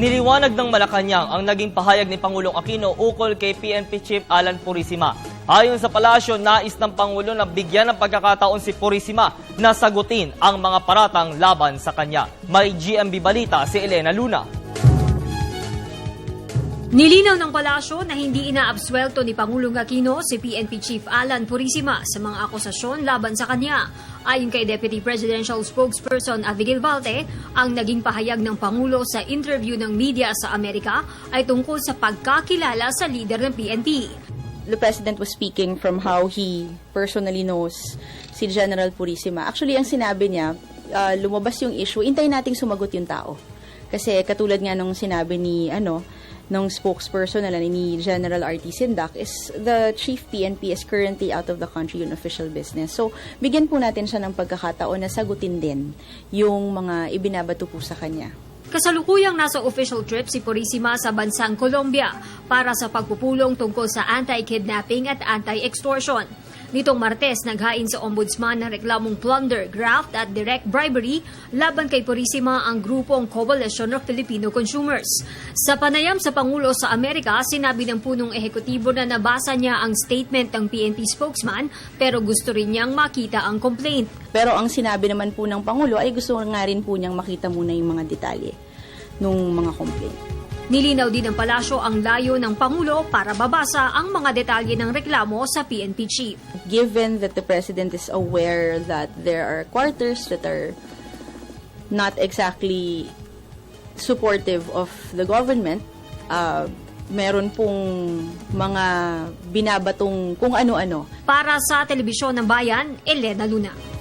Niliwanag ng Malacanang ang naging pahayag ni Pangulong Aquino ukol kay PNP Chief Alan Purisima. Ayon sa palasyo, nais ng Pangulo na bigyan ng pagkakataon si Purisima na sagutin ang mga paratang laban sa kanya. May GMB Balita si Elena Luna. Nilinaw ng palasyo na hindi inaabswelto ni Pangulong Aquino si PNP Chief Alan Purisima sa mga akusasyon laban sa kanya. Ayon kay Deputy Presidential Spokesperson Abigail Valte, ang naging pahayag ng Pangulo sa interview ng media sa Amerika ay tungkol sa pagkakilala sa leader ng PNP. The President was speaking from how he personally knows si General Purisima. Actually, ang sinabi niya, lumabas yung issue, hintayin nating sumagot yung tao. Kasi katulad nga nung sinabi ni nung spokesperson ni General R.T. Sindak is the Chief PNP is currently out of the country on official business. So, bigyan po natin siya ng pagkakataon na sagutin din yung mga ibinabato po sa kanya. Kasalukuyang nasa official trip si Purisima sa bansang Colombia para sa pagpupulong tungkol sa anti-kidnapping at anti-extortion. Nitong Martes, naghain sa Ombudsman ng reklamong plunder, graft at direct bribery laban kay Purisima ang grupong Coalition of Filipino Consumers. Sa panayam sa Pangulo sa Amerika, sinabi ng punong ehekutibo na nabasa niya ang statement ng PNP spokesman pero gusto rin niyang makita ang complaint. Pero ang sinabi naman po ng Pangulo ay gusto nga rin po niyang makita muna yung mga detalye nung mga complaint. Nilinaw din ng palasyo ang layo ng Pangulo para babasa ang mga detalye ng reklamo sa PNP Chief. Given that the President is aware that there are quarters that are not exactly supportive of the government, meron pong mga binabatong kung ano-ano. Para sa Telebisyon ng Bayan, Elena Luna.